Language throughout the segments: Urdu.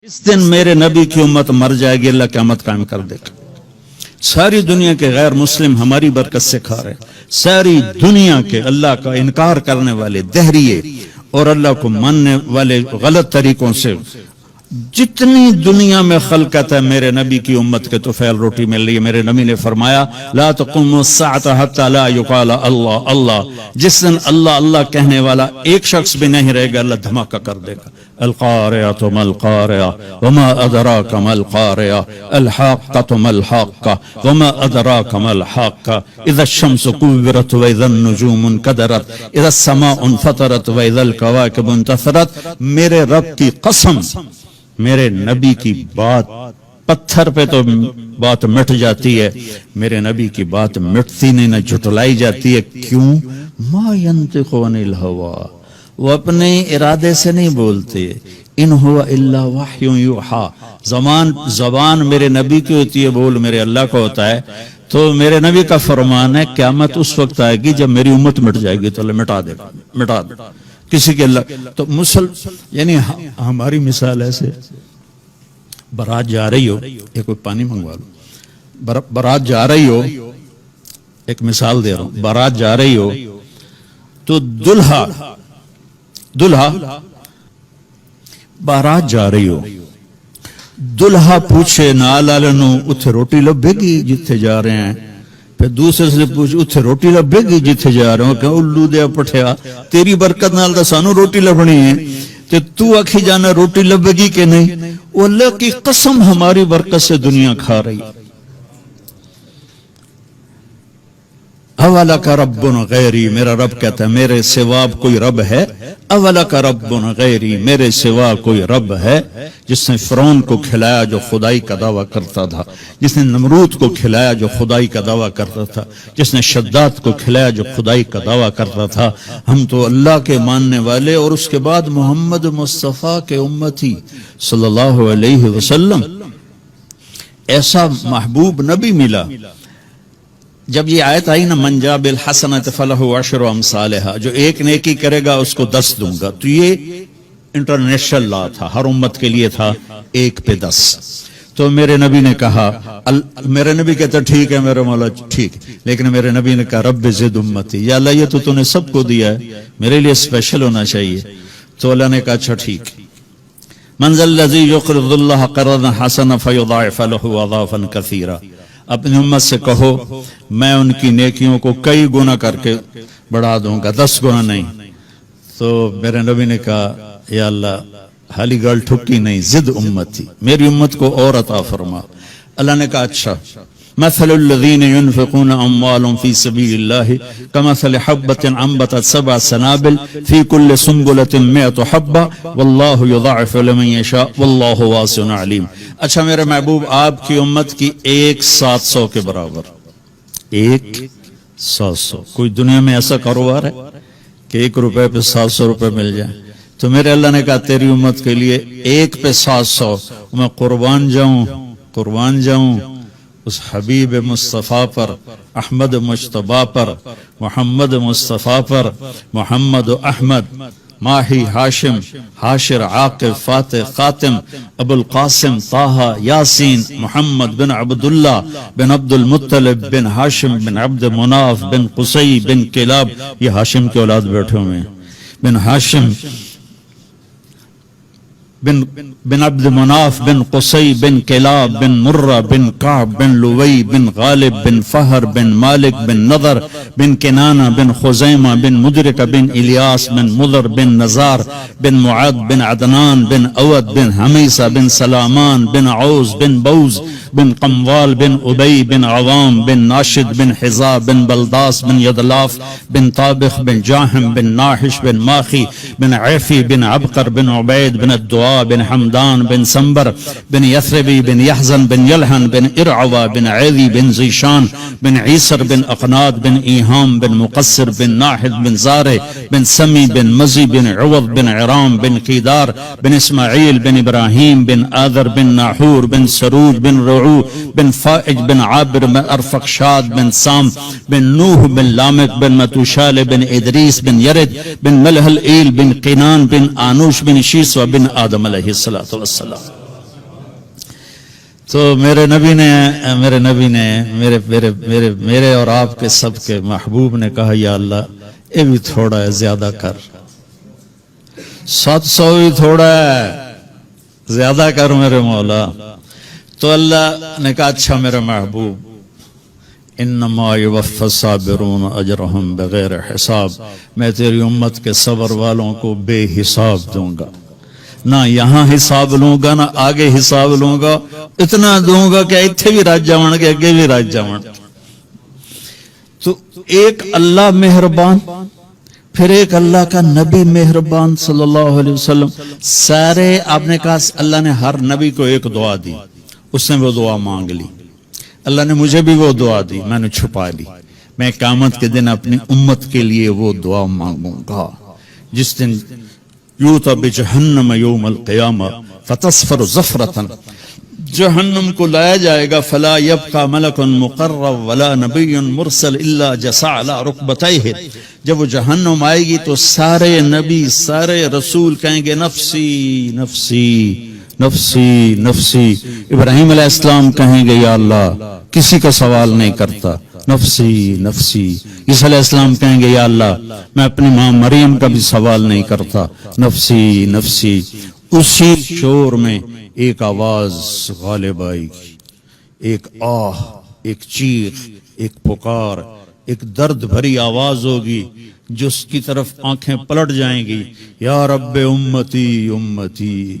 اس دن میرے نبی کی امت مر جائے گی، اللہ قیامت قائم کر دے گا۔ ساری دنیا کے غیر مسلم ہماری برکت سے کھا رہے، ساری دنیا کے اللہ کا انکار کرنے والے دہریے اور اللہ کو ماننے والے غلط طریقوں سے جتنی دنیا میں خلقت ہے میرے نبی کی امت کے طفیل روٹی مل رہی ہے۔ میرے نبی نے فرمایا لا تقوم الساعة حتى لا يقال اللہ اللہ، جس دن اللہ اللہ کہنے والا ایک شخص بھی نہیں رہے گا، اللہ دھماکہ کر دے گا۔ القارعة ما القارعة وما أدراك ما القارعة الحاقة ما الحاقة وما أدراك ما الحاقة إذا الشمس كورت وإذا النجوم انكدرت إذا السماء انفطرت وإذا الكواكب انتثرت۔ میرے رب کی قسم، میرے نبی کی بات پتھر پہ تو بات مٹ جاتی ہے، میرے نبی کی بات مٹتی نہیں، نہ جھٹلائی جاتی ہے۔ کیوں؟ ما ينطق عن الهوى، وہ اپنے ارادے سے نہیں بولتے، ان هو الا وحی یوحی، زبان میرے نبی کی ہوتی ہے، بول میرے اللہ کا ہوتا ہے۔ تو میرے نبی کا فرمان ہے قیامت اس وقت آئے گی جب میری امت مٹ جائے گی تو اللہ مٹا دے گا، مٹا دے گا کسی کے اللہ۔ تو یعنی ہماری مثال ایسے، بارات جا رہی ہو، ایک کوئی پانی منگوا لو، بارات جا رہی ہو، ایک مثال دے رہا ہوں، بارات جا رہی ہو تو دلہا بارات جا رہی ہو، دلہا پوچھے نال والوں اتھے روٹی لبے گی جتھے جا رہے ہیں، پھر دوسرے سے پوچھ اتھے روٹی لبے گی جتھے جا رہے ہو، کہ الو دیا پٹھیا تیری برکت نال دا سانو روٹی لبنی ہے، تے تو آکھی جانا روٹی لبے گی کہ نہیں؟ وہ اللہ کی قسم ہماری برکت سے دنیا کھا رہی۔ اولک رب غیری، میرا رب کہتا ہے میرے سوا کوئی رب ہے؟ اولک رب غیری، میرے سوا کوئی رب ہے؟ جس نے فرعون کو کھلایا جو خدائی کا دعویٰ کرتا تھا، جس نے نمرود کو کھلایا جو خدائی کا دعویٰ کرتا تھا، جس نے شداد کو کھلایا جو خدائی کا دعویٰ کرتا تھا۔ ہم تو اللہ کے ماننے والے اور اس کے بعد محمد مصطفیٰ کے امتی صلی اللہ علیہ وسلم، ایسا محبوب نبی ملا۔ جب یہ آیت آئی نا من جاء بالحسنۃ فلہ عشر امثالھا، جو ایک نیکی کرے گا اس کو 10 دوں گا، تو یہ انٹرنیشنل لا تھا، ہر امت کے لیے تھا، ایک پہ 10۔ تو میرے نبی نے کہا، میرے نبی کہتا ٹھیک ہے میرے مولا ٹھیک، لیکن میرے نبی نے کہا رب زد امتی، یا اللہ یہ تو نے سب کو دیا ہے، میرے لیے اسپیشل ہونا چاہیے۔ تو اللہ نے کہا اچھا ٹھیک، من ذا الذی یقرض اللہ قرضا حسنا فیضاعف له اضعافا کثیرا، اپنی امت سے کہو میں ان کی نیکیوں کو کئی گنا کر کے بڑھا دوں گا، 10 گنا نہیں۔ تو میرے نبی نے کہا یا اللہ حالی گل ٹھکی نہیں، زد امتی، میری امت کو اور عطا فرما۔ اللہ نے کہا اچھا، مثل الذین ينفقون اموالهم في سبيل الله كمثل حبة انبتت 7 سنابل في كل سنبلة 100 حبة والله يضاعف لمن يشاء والله واسع علیم۔ اچھا میرے محبوب آپ کی امت کی 1/700 کے برابر، 1/700، کوئی دنیا میں ایسا کاروبار ہے کہ 1 روپے پہ 700 روپے مل جائیں؟ تو میرے اللہ نے کہا تیری امت کے لیے 1 پہ 700، میں قربان جاؤں اس حبیب مصطفیٰ پر، احمد مجتبیٰ پر، محمد مصطفیٰ پر، محمد و احمد، ماہی ہاشم حاشر عاقب فاتح خاتم ابو القاسم طہ یاسین محمد بن عبداللہ بن عبد المطلب بن ہاشم بن عبد مناف بن قصی بن کلاب، یہ ہاشم کے اولاد بیٹھے ہوئے ہیں، بن ہاشم بن عبد مناف بن قصی بن کلاب بن مرہ بن کعب بن لوی بن غالب بن فہر بن مالک بن نضر بن کنانہ بن خزیمہ بن مدرکہ بن الیاس بن مضر بن نزار بن معد بن عدنان بن اود بن حمیسہ بن سلامان بن عوز بن بوز بن قموال بن ابی بن عوام بن ناشد بن حزا بن بلداس بن یدلاف بن طابخ بن جاہم بن ناحش بن ماخی بن عیفی بن عبقر بن عبید بن الدعاء بن حمدان بن سنبر بن یثربی بن یحزن بن یلحن بن ارعوہ بن عیدی بن زیشان بن عیسر بن اقناد بن ایہام بن مقصر بن ناحد بن زارع بن سمی بن مزی بن عوض بن عرام بن قیدار بن اسماعیل بن ابراہیم بن آذر بن ناحور بن سرود بن رعو بن فائج بن عابر بن ارفقشاد بن سام بن نوح بن لامک بن متوشال بن ادریس بن یرد بن ملح الایل بن قینان بن آنوش بن شیسوہ بن آدم علیہ السلام۔ تو میرے نبی نے میرے اور آپ کے سب کے محبوب نے کہا یا اللہ یہ بھی تھوڑا ہے، زیادہ کر، 700 بھی تھوڑا ہے، زیادہ کر میرے مولا۔ تو اللہ نے کہا اچھا میرے محبوب، انما یوفی الصابرون اجرہم بغیر حساب، میں تیری امت کے صبر والوں کو بے حساب دوں گا، نہ یہاں حساب لوں گا نہ آگے حساب لوں گا، اتنا دوں گا کہ اتھے بھی راج جاون کے اگے بھی راج جاون۔ تو ایک اللہ مہربان، پھر ایک اللہ کا نبی مہربان صلی اللہ علیہ وسلم، سارے آپ نے کہا اللہ نے ہر نبی کو ایک دعا دی، اس نے وہ دعا مانگ لی، اللہ نے مجھے بھی وہ دعا دی، میں نے چھپا لی، میں قیامت کے دن اپنی امت کے لیے وہ دعا مانگوں گا جس دن یوتا بجہنم یوم القیامہ فتصفر زفرتن، جہنم کو لایا جائے گا، فلا یبقى ملک مقرب ولا نبی مرسل الا جسع علی رکبتیہ، جب وہ جہنم آئے گی تو سارے نبی سارے رسول کہیں گے نفسی نفسی نفسی نفسی، ابراہیم علیہ السلام کہیں گے یا اللہ کسی کا سوال نہیں کرتا، نفسی نفسی، عیسیٰ علیہ السلام کہیں گے یا اللہ میں اپنی ماں مریم کا بھی سوال نہیں کرتا، نفسی نفسی۔ اسی شور میں ایک آواز غالب آئے گی، ایک آہ، ایک چیخ، ایک پکار، ایک درد بھری آواز ہوگی جس کی طرف آنکھیں پلٹ جائیں گی، یا رب امتی امتی،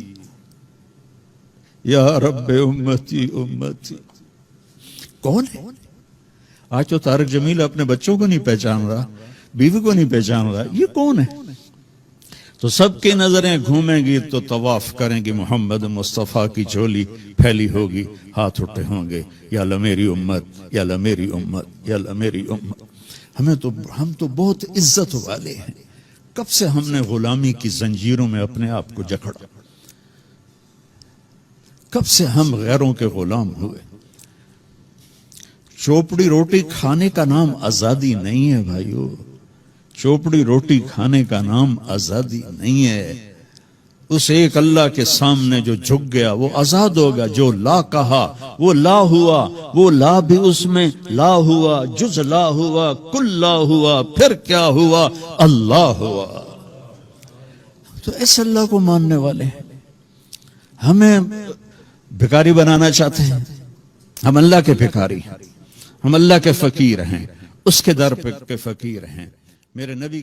یا رب امتی امتی۔ کون ہے؟ آج تو طارق جمیل اپنے بچوں کو نہیں پہچان رہا، بیوی کو نہیں پہچان رہا، یہ کون ہے؟ تو سب کی نظریں گھومیں گی تو طواف کریں گی، محمد مصطفیٰ کی جھولی پھیلی ہوگی، ہاتھ اٹھے ہوں گے، یا اللہ میری امت، یا اللہ میری امت، یا اللہ میری امت۔ ہم تو بہت عزت والے ہیں، کب سے ہم نے غلامی کی زنجیروں میں اپنے آپ کو جکڑا، کب سے ہم غیروں کے غلام ہوئے۔ چوپڑی روٹی کھانے کا نام آزادی نہیں ہے بھائیو، چوپڑی روٹی کھانے کا نام آزادی نہیں ہے۔ اس ایک اللہ کے سامنے جو جھک گیا وہ آزاد ہوگا، جو لا کہا وہ لا ہوا، وہ لا بھی اس میں لا ہوا، جز لا ہوا، کل لا ہوا، پھر کیا ہوا، اللہ ہوا۔ تو اس اللہ کو ماننے والے ہیں، ہمیں بھکاری بنانا چاہتے ہیں؟ ہم اللہ کے بھکاری ہیں، ہم اللہ کے فقیر ہیں، اس کے در پہ کے فقیر ہیں۔ میرے نبی